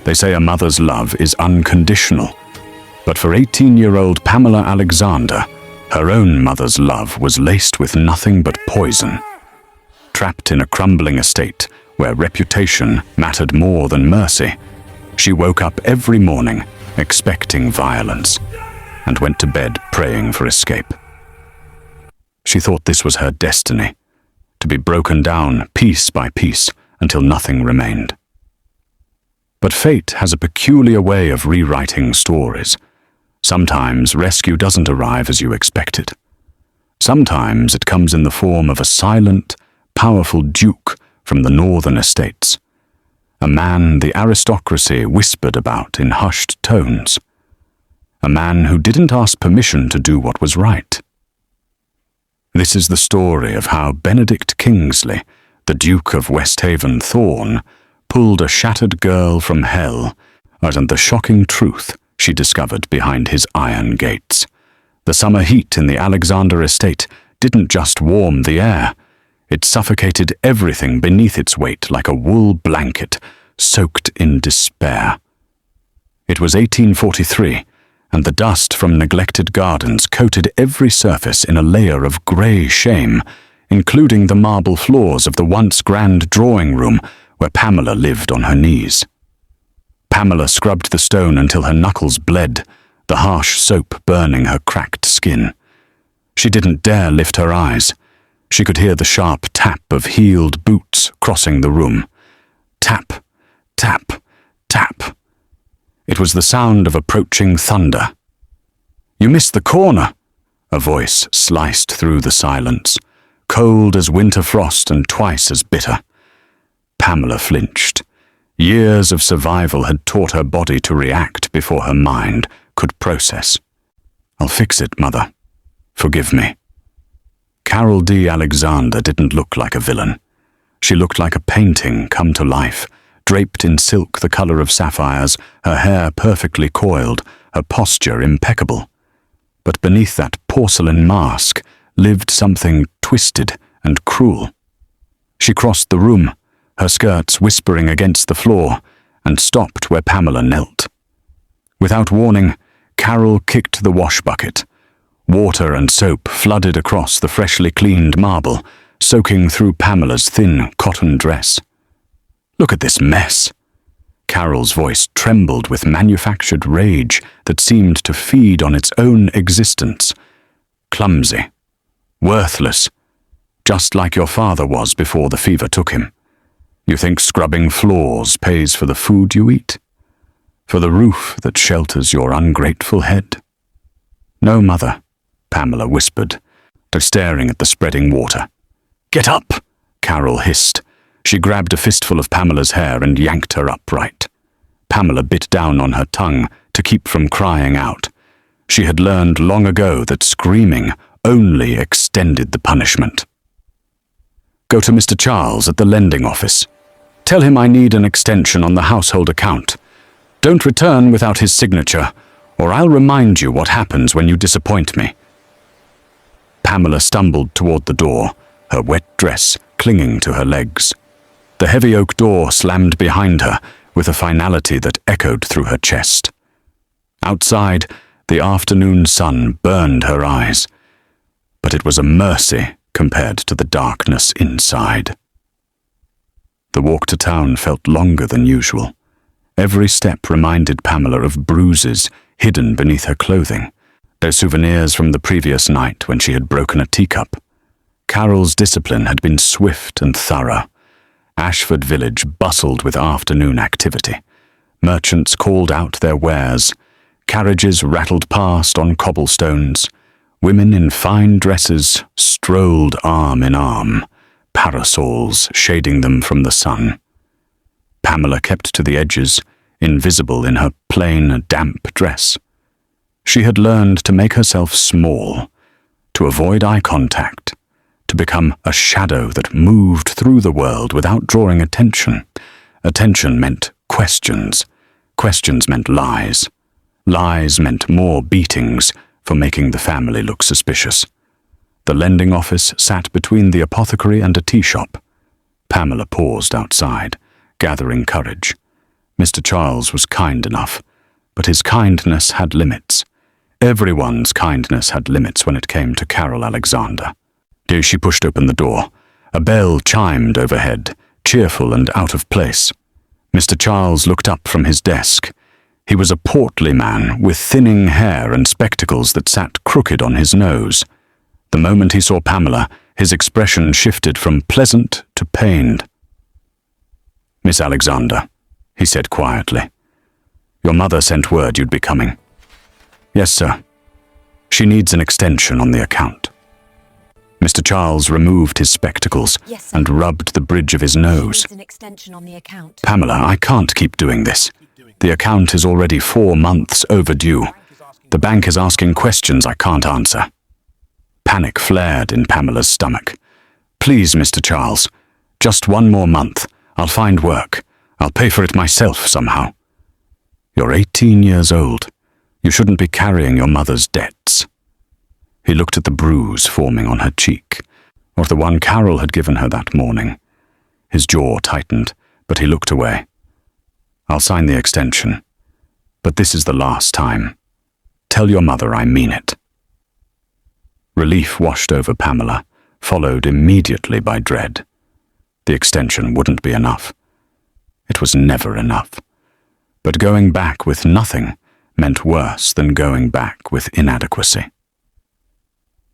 They say a mother's love is unconditional. But for 18-year-old Pamela Alexander, her own mother's love was laced with nothing but poison. Trapped in a crumbling estate where reputation mattered more than mercy, she woke up every morning expecting violence and went to bed praying for escape. She thought this was her destiny, to be broken down piece by piece until nothing remained. But fate has a peculiar way of rewriting stories. Sometimes rescue doesn't arrive as you expect it. Sometimes it comes in the form of a silent, powerful duke from the northern estates, a man the aristocracy whispered about in hushed tones, a man who didn't ask permission to do what was right. This is the story of how Benedict Kingsley, the Duke of Westhaven Thorn, pulled a shattered girl from hell, and the shocking truth she discovered behind his iron gates. The summer heat in the Alexander estate didn't just warm the air, it suffocated everything beneath its weight like a wool blanket soaked in despair. It was 1843, and the dust from neglected gardens coated every surface in a layer of grey shame, including the marble floors of the once grand drawing room where Pamela lived on her knees. Pamela scrubbed the stone until her knuckles bled, the harsh soap burning her cracked skin. She didn't dare lift her eyes. She could hear the sharp tap of heeled boots crossing the room. Tap, tap, tap. It was the sound of approaching thunder. "You missed the corner," a voice sliced through the silence, cold as winter frost and twice as bitter. Pamela flinched. Years of survival had taught her body to react before her mind could process. "I'll fix it, Mother. Forgive me." Carol D. Alexander didn't look like a villain. She looked like a painting come to life, draped in silk the color of sapphires, her hair perfectly coiled, her posture impeccable. But beneath that porcelain mask lived something twisted and cruel. She crossed the room, her skirts whispering against the floor, and stopped where Pamela knelt. Without warning, Carol kicked the wash bucket. Water and soap flooded across the freshly cleaned marble, soaking through Pamela's thin cotton dress. "Look at this mess." Carol's voice trembled with manufactured rage that seemed to feed on its own existence. "Clumsy. Worthless. Just like your father was before the fever took him. You think scrubbing floors pays for the food you eat? For the roof that shelters your ungrateful head?" "No, Mother," Pamela whispered, staring at the spreading water. "Get up!" Carol hissed. She grabbed a fistful of Pamela's hair and yanked her upright. Pamela bit down on her tongue to keep from crying out. She had learned long ago that screaming only extended the punishment. "Go to Mr. Charles at the lending office. Tell him I need an extension on the household account. Don't return without his signature, or I'll remind you what happens when you disappoint me." Pamela stumbled toward the door, her wet dress clinging to her legs. The heavy oak door slammed behind her with a finality that echoed through her chest. Outside, the afternoon sun burned her eyes, but it was a mercy compared to the darkness inside. The walk to town felt longer than usual. Every step reminded Pamela of bruises hidden beneath her clothing, their souvenirs from the previous night when she had broken a teacup. Carol's discipline had been swift and thorough. Ashford Village bustled with afternoon activity. Merchants called out their wares. Carriages rattled past on cobblestones. Women in fine dresses strolled arm in arm, parasols shading them from the sun. Pamela kept to the edges, invisible in her plain, damp dress. She had learned to make herself small, to avoid eye contact, to become a shadow that moved through the world without drawing attention. Attention meant questions. Questions meant lies. Lies meant more beatings for making the family look suspicious. The lending office sat between the apothecary and a tea shop. Pamela paused outside, gathering courage. Mr. Charles was kind enough, but his kindness had limits. Everyone's kindness had limits when it came to Carol Alexander. As she pushed open the door, a bell chimed overhead, cheerful and out of place. Mr. Charles looked up from his desk. He was a portly man with thinning hair and spectacles that sat crooked on his nose. The moment he saw Pamela, his expression shifted from pleasant to pained. "Miss Alexander," he said quietly, "your mother sent word you'd be coming." "Yes, sir. She needs an extension on the account." Mr. Charles removed his spectacles and rubbed the bridge of his nose. An extension on the account. "Pamela, I can't keep doing this. The account is already 4 months overdue. The bank is asking questions I can't answer." Panic flared in Pamela's stomach. "Please, Mr. Charles, just 1 more month. I'll find work. I'll pay for it myself somehow." "You're 18 years old. You shouldn't be carrying your mother's debts." He looked at the bruise forming on her cheek, or the one Carol had given her that morning. His jaw tightened, but he looked away. "I'll sign the extension, but this is the last time. Tell your mother I mean it." Relief washed over Pamela, followed immediately by dread. The extension wouldn't be enough. It was never enough. But going back with nothing meant worse than going back with inadequacy.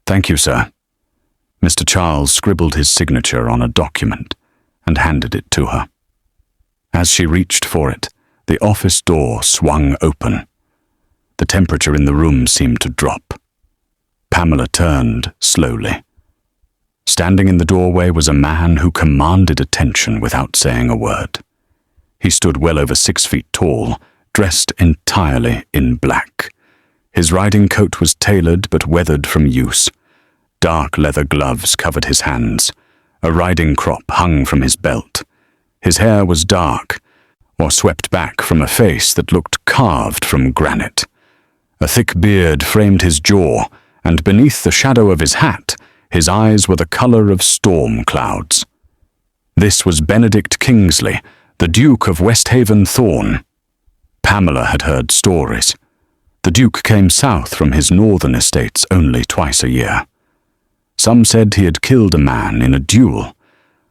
"Thank you, sir." Mr. Charles scribbled his signature on a document and handed it to her. As she reached for it, the office door swung open. The temperature in the room seemed to drop. Pamela turned slowly. Standing in the doorway was a man who commanded attention without saying a word. He stood well over 6 feet tall, dressed entirely in black. His riding coat was tailored but weathered from use. Dark leather gloves covered his hands. A riding crop hung from his belt. His hair was dark, or swept back from a face that looked carved from granite. A thick beard framed his jaw, and beneath the shadow of his hat, his eyes were the color of storm clouds. This was Benedict Kingsley, the Duke of Westhaven Thorn. Pamela had heard stories. The Duke came south from his northern estates only twice a year. Some said he had killed a man in a duel.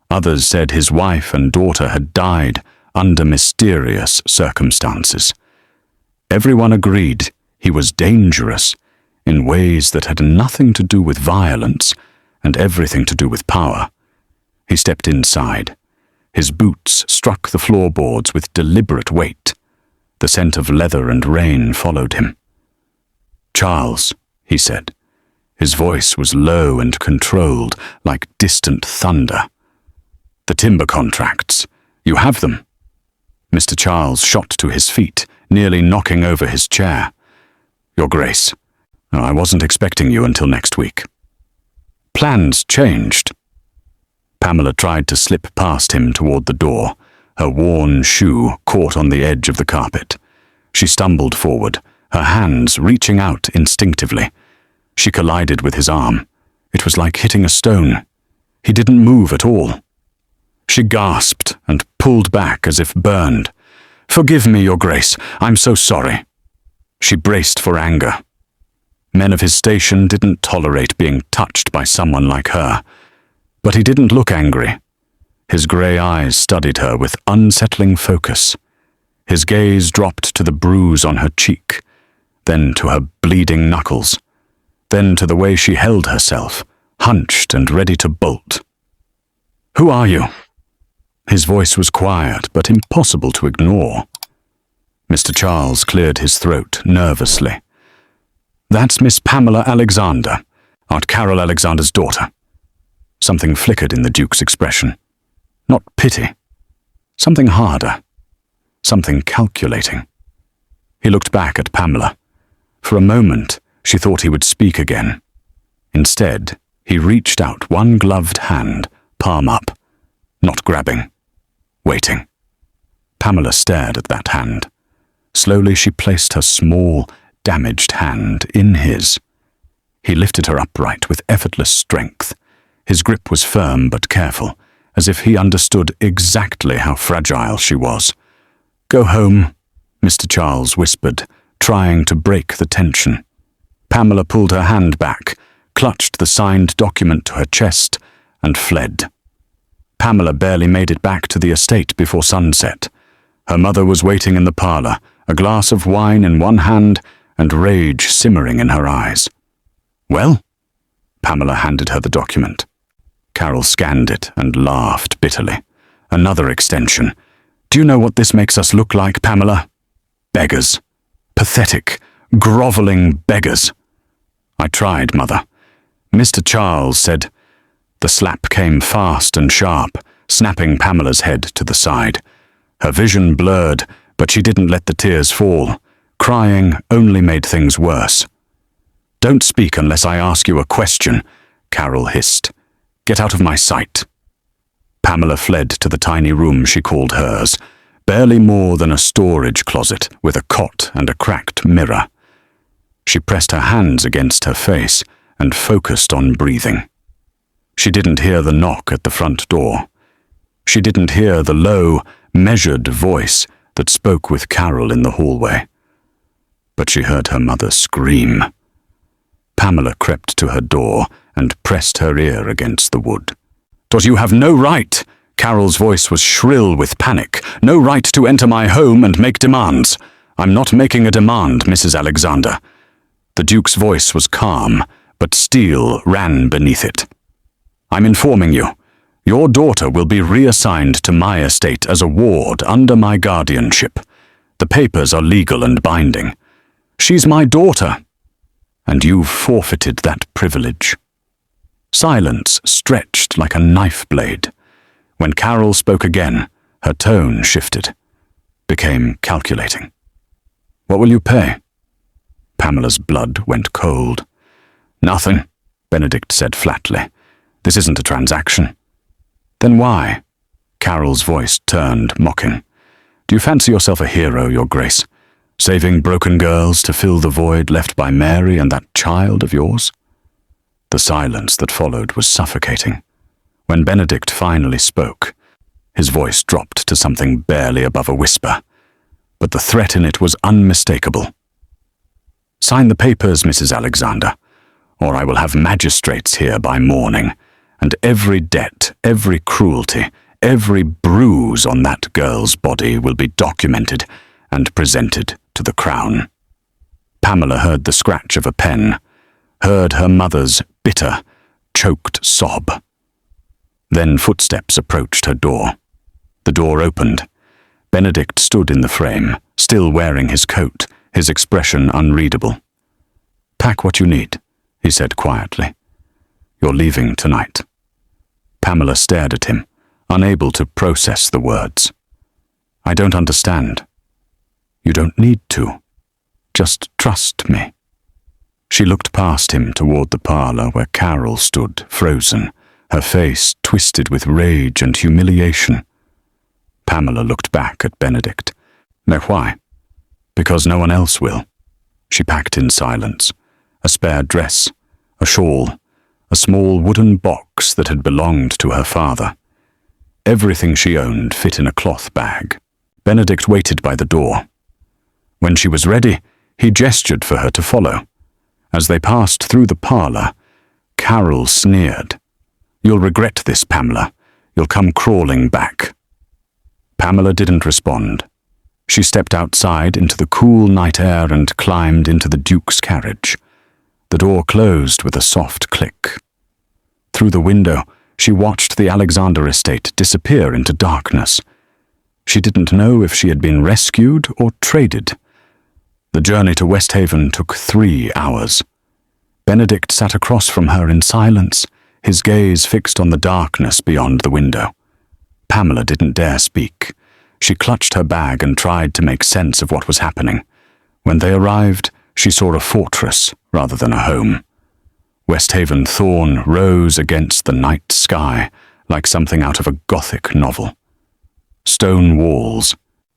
Others said his wife and daughter had died under mysterious circumstances. Everyone agreed he was dangerous in ways that had nothing to do with violence and everything to do with power. He stepped inside. His boots struck the floorboards with deliberate weight. The scent of leather and rain followed him. "Charles," he said. His voice was low and controlled, like distant thunder. "The timber contracts. You have them." Mr. Charles shot to his feet, nearly knocking over his chair. "Your Grace, I wasn't expecting you until next week." "Plans changed." Pamela tried to slip past him toward the door. Her worn shoe caught on the edge of the carpet. She stumbled forward, her hands reaching out instinctively. She collided with his arm. It was like hitting a stone. He didn't move at all. She gasped and pulled back as if burned. "Forgive me, Your Grace. I'm so sorry." She braced for anger. Men of his station didn't tolerate being touched by someone like her. But he didn't look angry. His grey eyes studied her with unsettling focus. His gaze dropped to the bruise on her cheek, then to her bleeding knuckles, then to the way she held herself, hunched and ready to bolt. "Who are you?" His voice was quiet, but impossible to ignore. Mr. Charles cleared his throat nervously. "That's Miss Pamela Alexander, Aunt Carol Alexander's daughter." Something flickered in the Duke's expression. Not pity. Something harder. Something calculating. He looked back at Pamela. For a moment, she thought he would speak again. Instead, he reached out one gloved hand, palm up, not grabbing, waiting. Pamela stared at that hand. Slowly she placed her small, damaged hand in his. He lifted her upright with effortless strength. His grip was firm but careful, as if he understood exactly how fragile she was. Go home, Mr. Charles whispered, trying to break the tension. Pamela pulled her hand back, clutched the signed document to her chest, and fled. Pamela barely made it back to the estate before sunset. Her mother was waiting in the parlour, a glass of wine in one hand and rage simmering in her eyes. Well? Pamela handed her the document. Carol scanned it and laughed bitterly. Another extension. Do you know what this makes us look like, Pamela? Beggars. Pathetic, grovelling beggars. I tried, Mother. Mr. Charles said. The slap came fast and sharp, snapping Pamela's head to the side. Her vision blurred, but she didn't let the tears fall. Crying only made things worse. Don't speak unless I ask you a question, Carol hissed. Get out of my sight. Pamela fled to the tiny room she called hers, barely more than a storage closet with a cot and a cracked mirror. She pressed her hands against her face and focused on breathing. She didn't hear the knock at the front door. She didn't hear the low, measured voice that spoke with Carol in the hallway. But she heard her mother scream. Pamela crept to her door and pressed her ear against the wood. "'Cause you have no right!" Carol's voice was shrill with panic. "No right to enter my home and make demands. I'm not making a demand, Mrs. Alexander." The Duke's voice was calm, but steel ran beneath it. "I'm informing you. Your daughter will be reassigned to my estate as a ward under my guardianship. The papers are legal and binding. She's my daughter, and you've forfeited that privilege." Silence stretched like a knife blade. When Carol spoke again, her tone shifted, became calculating. "What will you pay?" Pamela's blood went cold. "Nothing," Benedict said flatly. "This isn't a transaction." "Then why?" Carol's voice turned mocking. "Do you fancy yourself a hero, Your Grace? Saving broken girls to fill the void left by Mary and that child of yours?" The silence that followed was suffocating. When Benedict finally spoke, his voice dropped to something barely above a whisper, but the threat in it was unmistakable. "Sign the papers, Mrs. Alexander, or I will have magistrates here by morning, and every debt, every cruelty, every bruise on that girl's body will be documented and presented to the Crown." Pamela heard the scratch of a pen, heard her mother's bitter, choked sob. Then footsteps approached her door. The door opened. Benedict stood in the frame, still wearing his coat, his expression unreadable. "Pack what you need," he said quietly. "You're leaving tonight." Pamela stared at him, unable to process the words. "I don't understand." "You don't need to. Just trust me." She looked past him toward the parlour where Carol stood, frozen, her face twisted with rage and humiliation. Pamela looked back at Benedict. "No, why?" "Because no one else will." She packed in silence. A spare dress, a shawl, a small wooden box that had belonged to her father. Everything she owned fit in a cloth bag. Benedict waited by the door. When she was ready, he gestured for her to follow. As they passed through the parlour, Carol sneered. "You'll regret this, Pamela. You'll come crawling back." Pamela didn't respond. She stepped outside into the cool night air and climbed into the Duke's carriage. The door closed with a soft click. Through the window, she watched the Alexander estate disappear into darkness. She didn't know if she had been rescued or traded. The journey to Westhaven took 3 hours. Benedict sat across from her in silence, his gaze fixed on the darkness beyond the window. Pamela didn't dare speak. She clutched her bag and tried to make sense of what was happening. When they arrived, she saw a fortress rather than a home. Westhaven Thorn rose against the night sky like something out of a Gothic novel. Stone walls,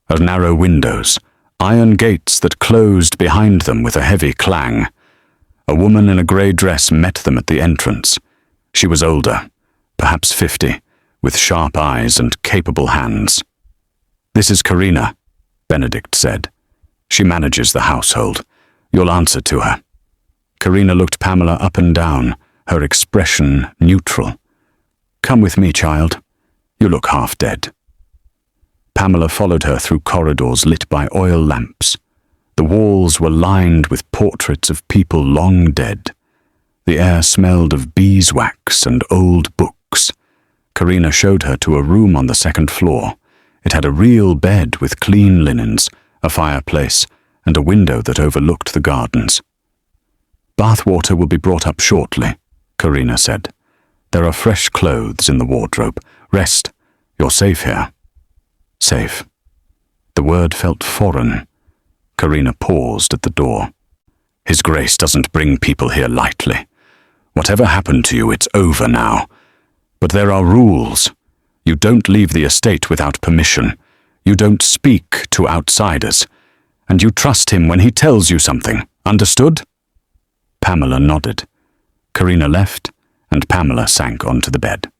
narrow windows, iron gates that closed behind them with a heavy clang. A woman in a grey dress met them at the entrance. She was older, perhaps 50, with sharp eyes and capable hands. "This is Karina," Benedict said. "She manages the household. You'll answer to her." Karina looked Pamela up and down, her expression neutral. "Come with me, child. You look half dead." Pamela followed her through corridors lit by oil lamps. The walls were lined with portraits of people long dead. The air smelled of beeswax and old books. Karina showed her to a room on the second floor. It had a real bed with clean linens, a fireplace, and a window that overlooked the gardens. "Bathwater will be brought up shortly," Karina said. "There are fresh clothes in the wardrobe. Rest. You're safe here." Safe. The word felt foreign. Karina paused at the door. "His Grace doesn't bring people here lightly. Whatever happened to you, it's over now. But there are rules. You don't leave the estate without permission. You don't speak to outsiders. And you trust him when he tells you something. Understood?" Pamela nodded. Karina left, and Pamela sank onto the bed.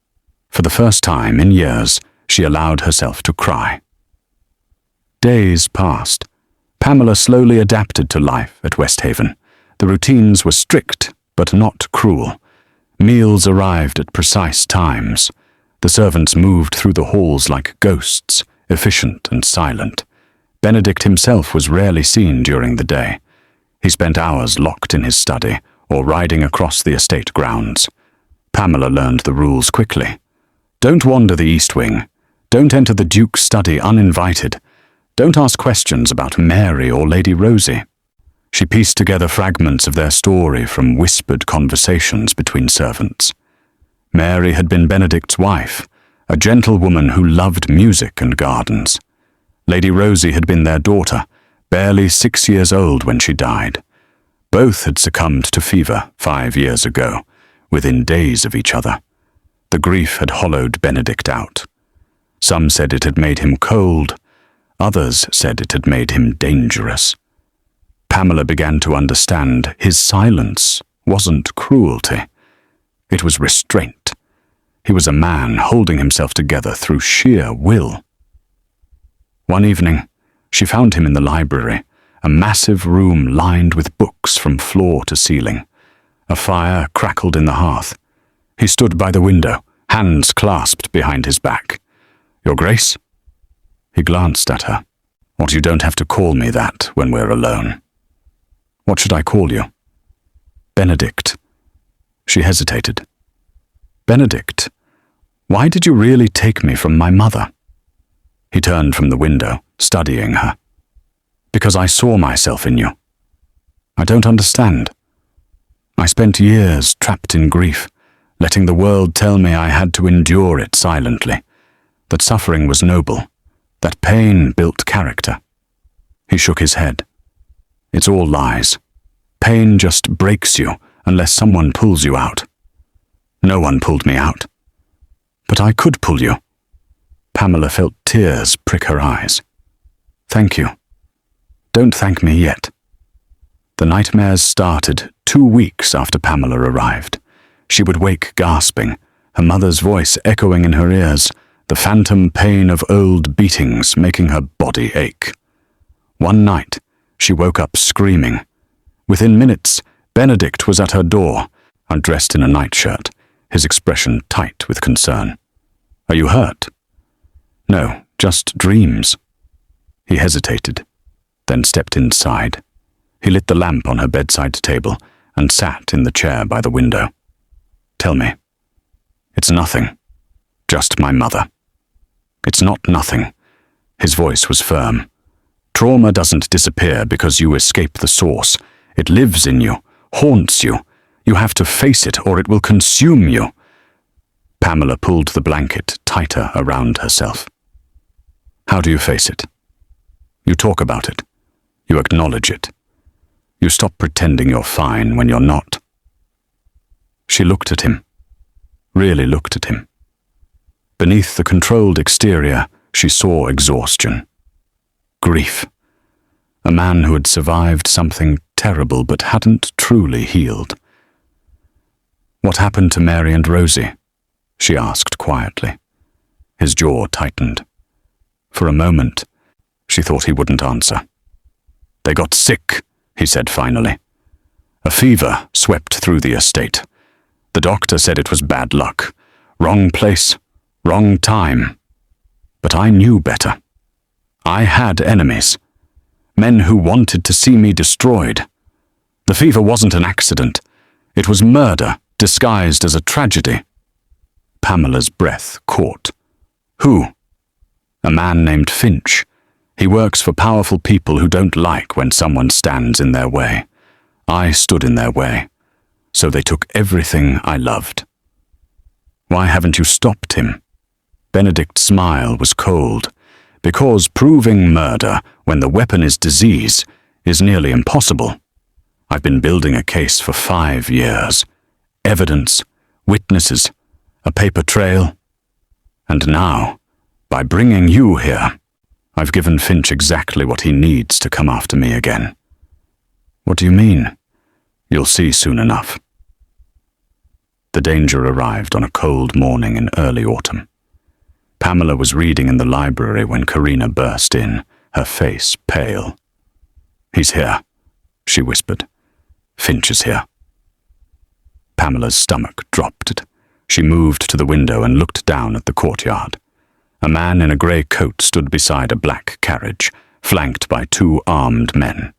For the first time in years, she allowed herself to cry. Days passed. Pamela slowly adapted to life at Westhaven. The routines were strict, but not cruel. Meals arrived at precise times. The servants moved through the halls like ghosts, efficient and silent. Benedict himself was rarely seen during the day. He spent hours locked in his study or riding across the estate grounds. Pamela learned the rules quickly. Don't wander the East Wing. Don't enter the Duke's study uninvited. Don't ask questions about Mary or Lady Rosie. She pieced together fragments of their story from whispered conversations between servants. Mary had been Benedict's wife, a gentlewoman who loved music and gardens. Lady Rosie had been their daughter, barely 6 years old when she died. Both had succumbed to fever 5 years ago, within days of each other. The grief had hollowed Benedict out. Some said it had made him cold. Others said it had made him dangerous. Pamela began to understand his silence wasn't cruelty. It was restraint. He was a man holding himself together through sheer will. One evening, she found him in the library, a massive room lined with books from floor to ceiling. A fire crackled in the hearth. He stood by the window, hands clasped behind his back. "Your Grace?" He glanced at her. "What, you don't have to call me that when we're alone." "What should I call you?" "Benedict." She hesitated. "Benedict, why did you really take me from my mother?" He turned from the window, studying her. "Because I saw myself in you. I don't understand. I spent years trapped in grief, letting the world tell me I had to endure it silently, that suffering was noble, that pain built character." He shook his head. "It's all lies. Pain just breaks you unless someone pulls you out. No one pulled me out. But I could pull you." Pamela felt tears prick her eyes. "Thank you. Don't thank me yet." The nightmares started 2 weeks after Pamela arrived. She would wake gasping, her mother's voice echoing in her ears, the phantom pain of old beatings making her body ache. One night, she woke up screaming. Within minutes, Benedict was at her door, undressed in a nightshirt, his expression tight with concern. "Are you hurt?" "No, just dreams." He hesitated, then stepped inside. He lit the lamp on her bedside table and sat in the chair by the window. "Tell me." "It's nothing. Just my mother." "It's not nothing." His voice was firm. "Trauma doesn't disappear because you escape the source. It lives in you, haunts you. You have to face it or it will consume you." Pamela pulled the blanket tighter around herself. "How do you face it?" "You talk about it. You acknowledge it. You stop pretending you're fine when you're not." She looked at him, really looked at him. Beneath the controlled exterior, she saw exhaustion. Grief. A man who had survived something terrible but hadn't truly healed. "What happened to Mary and Rosie?" she asked quietly. His jaw tightened. For a moment, She thought he wouldn't answer. "They got sick," he said finally. "A fever swept through the estate. The doctor said it was bad luck. Wrong place, wrong time. But I knew better. I had enemies. Men who wanted to see me destroyed. The fever wasn't an accident. It was murder disguised as a tragedy." Pamela's breath caught. "Who?" "A man named Finch. He works for powerful people who don't like when someone stands in their way. I stood in their way, so they took everything I loved." "Why haven't you stopped him?" Benedict's smile was cold. "Because proving murder when the weapon is disease is nearly impossible. I've been building a case for 5 years. Evidence, witnesses, a paper trail. And now, by bringing you here, I've given Finch exactly what he needs to come after me again." "What do you mean?" "You'll see soon enough." The danger arrived on a cold morning in early autumn. Pamela was reading in the library when Karina burst in, her face pale. "He's here," she whispered. "Finch is here." Pamela's stomach dropped. She moved to the window and looked down at the courtyard. A man in a grey coat stood beside a black carriage, flanked by 2 armed men.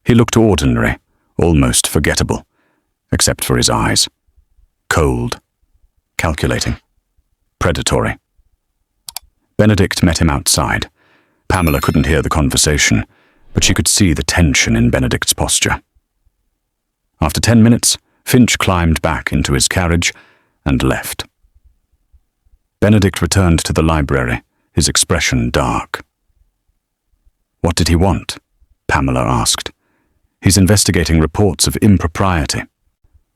He looked ordinary, almost forgettable, except for his eyes. Cold, calculating, predatory. Benedict met him outside. Pamela couldn't hear the conversation, but she could see the tension in Benedict's posture. After 10 minutes, Finch climbed back into his carriage and left. Benedict returned to the library, his expression dark. "What did he want?" Pamela asked. "He's investigating reports of impropriety.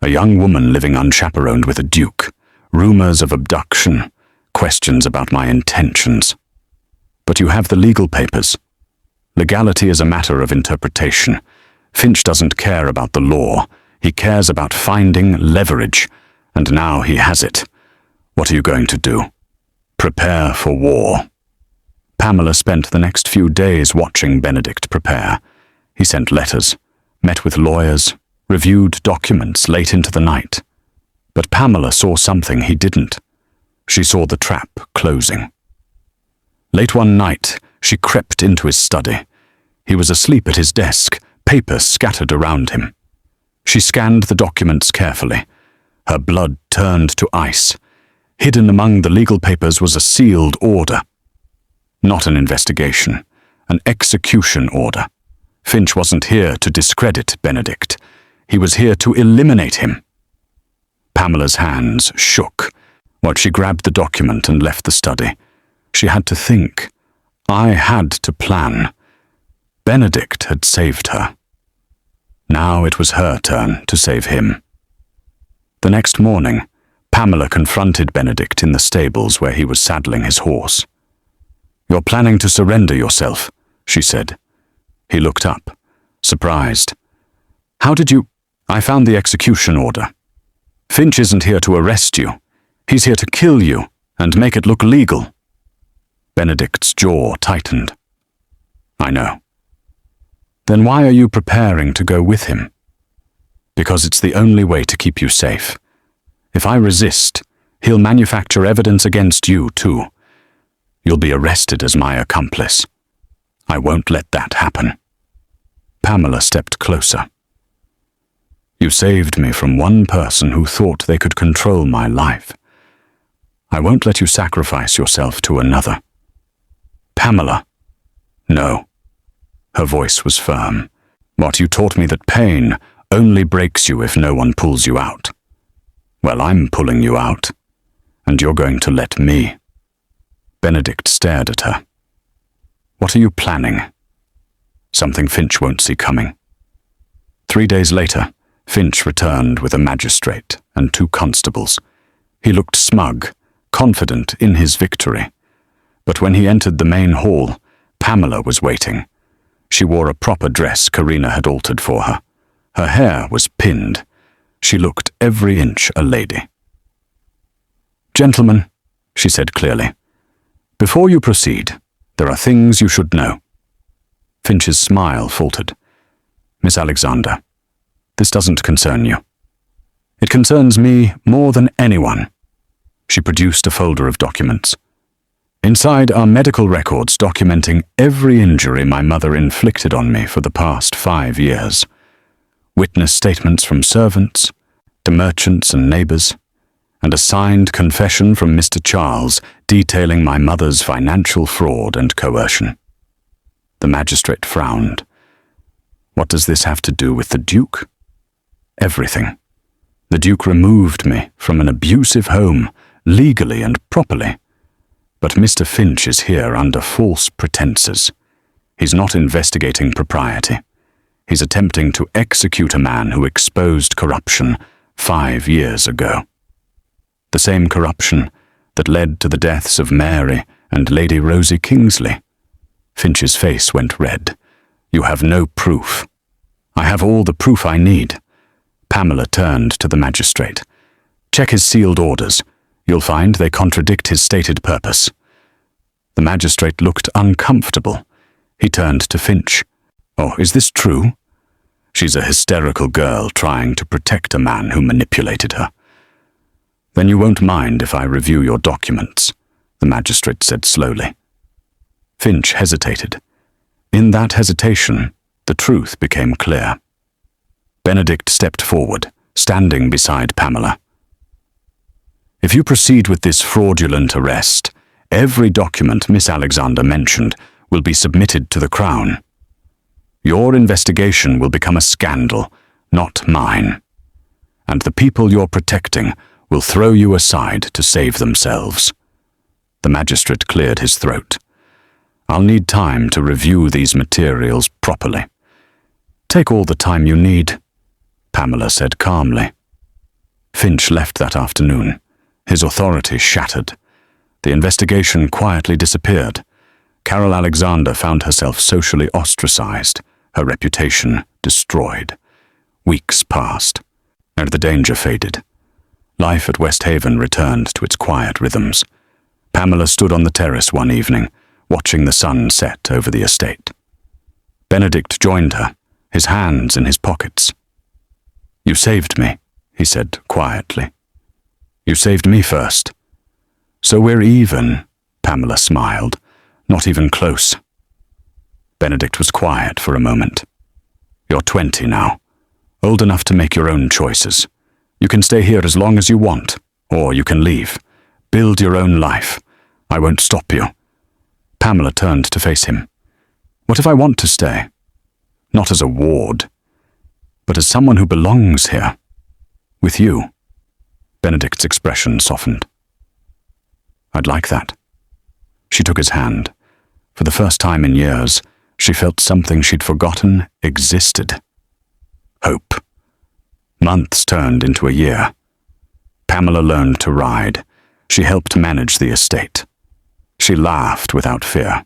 A young woman living unchaperoned with a duke, rumors of abduction, questions about my intentions. But you have the legal papers. Legality is a matter of interpretation. Finch doesn't care about the law. He cares about finding leverage, and now he has it. What are you going to do? Prepare for war." Pamela spent the next few days watching Benedict prepare. He sent letters, met with lawyers, reviewed documents late into the night. But Pamela saw something he didn't. She saw the trap closing. Late one night, she crept into his study. He was asleep at his desk, papers scattered around him. She scanned the documents carefully. Her blood turned to ice. Hidden among the legal papers was a sealed order. Not an investigation, an execution order. Finch wasn't here to discredit Benedict. He was here to eliminate him. Pamela's hands shook while she grabbed the document and left the study. She had to think. I had to plan. Benedict had saved her. Now it was her turn to save him. The next morning, Pamela confronted Benedict in the stables where he was saddling his horse. "You're planning to surrender yourself," she said. He looked up, surprised. "How did you—" "I found the execution order. Finch isn't here to arrest you. He's here to kill you and make it look legal." Benedict's jaw tightened. "I know." "Then why are you preparing to go with him?" "Because it's the only way to keep you safe. If I resist, he'll manufacture evidence against you, too. You'll be arrested as my accomplice. I won't let that happen." Pamela stepped closer. "You saved me from one person who thought they could control my life. I won't let you sacrifice yourself to another." "Pamela." "No." Her voice was firm. "What, you taught me that pain only breaks you if no one pulls you out. Well, I'm pulling you out, and you're going to let me." Benedict stared at her. "What are you planning?" "Something Finch won't see coming." 3 days later, Finch returned with a magistrate and 2 constables. He looked smug, confident in his victory. But when he entered the main hall, Pamela was waiting. She wore a proper dress Karina had altered for her. Her hair was pinned. She looked every inch a lady. "Gentlemen," she said clearly, "before you proceed, there are things you should know." Finch's smile faltered. "Miss Alexander, this doesn't concern you. It concerns me more than anyone." She produced a folder of documents. "Inside are medical records documenting every injury my mother inflicted on me for the past 5 years. Witness statements from servants, to merchants and neighbors, and a signed confession from Mr. Charles detailing my mother's financial fraud and coercion." The magistrate frowned. "What does this have to do with the Duke?" "Everything. The Duke removed me from an abusive home, legally and properly. But Mr. Finch is here under false pretenses. He's not investigating propriety. He's attempting to execute a man who exposed corruption 5 years ago. The same corruption that led to the deaths of Mary and Lady Rosie Kingsley." Finch's face went red. "You have no proof." "I have all the proof I need." Pamela turned to the magistrate. "Check his sealed orders. You'll find they contradict his stated purpose." The magistrate looked uncomfortable. He turned to Finch. "Oh, is this true?" "She's a hysterical girl trying to protect a man who manipulated her." "Then you won't mind if I review your documents," the magistrate said slowly. Finch hesitated. In that hesitation, the truth became clear. Benedict stepped forward, standing beside Pamela. "If you proceed with this fraudulent arrest, every document Miss Alexander mentioned will be submitted to the Crown. Your investigation will become a scandal, not mine. And the people you're protecting will throw you aside to save themselves." The magistrate cleared his throat. "I'll need time to review these materials properly." "Take all the time you need," Pamela said calmly. Finch left that afternoon, his authority shattered. The investigation quietly disappeared. Carol Alexander found herself socially ostracized, her reputation destroyed. Weeks passed, and the danger faded. Life at West Haven returned to its quiet rhythms. Pamela stood on the terrace one evening, watching the sun set over the estate. Benedict joined her, his hands in his pockets. "You saved me," he said quietly. "You saved me first." "So we're even," Pamela smiled. "Not even close." Benedict was quiet for a moment. "You're 20 now, old enough to make your own choices. You can stay here as long as you want, or you can leave. Build your own life. I won't stop you." Pamela turned to face him. "What if I want to stay? Not as a ward, but as someone who belongs here. With you." Benedict's expression softened. "I'd like that." She took his hand. For the first time in years, she felt something she'd forgotten existed. Hope. Months turned into a year. Pamela learned to ride. She helped manage the estate. She laughed without fear.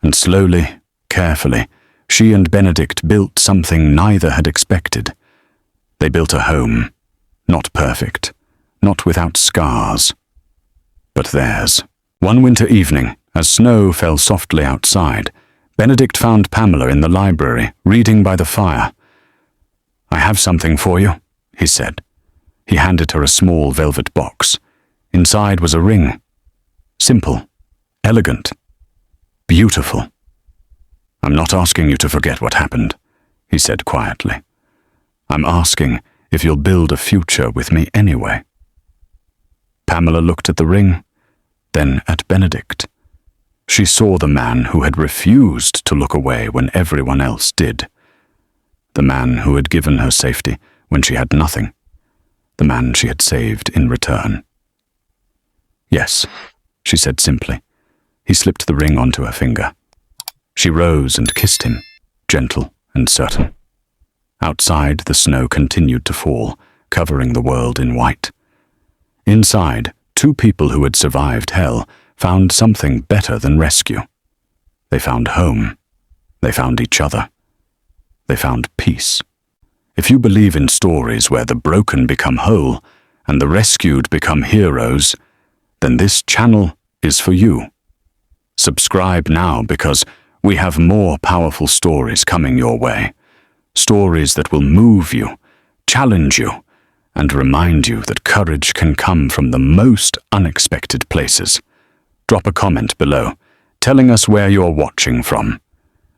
And slowly, carefully, she and Benedict built something neither had expected. They built a home. Not perfect, not without scars, but theirs. One winter evening, as snow fell softly outside, Benedict found Pamela in the library, reading by the fire. "I have something for you," he said. He handed her a small velvet box. Inside was a ring. Simple, elegant, beautiful. "I'm not asking you to forget what happened," he said quietly. "I'm asking if you'll build a future with me anyway." Pamela looked at the ring, then at Benedict. She saw the man who had refused to look away when everyone else did. The man who had given her safety when she had nothing. The man she had saved in return. "Yes," she said simply. He slipped the ring onto her finger. She rose and kissed him, gentle and certain. Outside, the snow continued to fall, covering the world in white. Inside, two people who had survived hell found something better than rescue. They found home. They found each other. They found peace. If you believe in stories where the broken become whole and the rescued become heroes, then this channel is for you. Subscribe now, because We have more powerful stories coming your way. Stories that will move you, challenge you, and remind you that courage can come from the most unexpected places. Drop a comment below, telling us where you're watching from.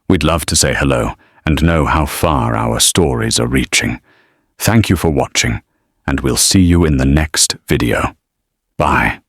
We'd love to say hello and know how far our stories are reaching. Thank you for watching, and we'll see you in the next video. Bye.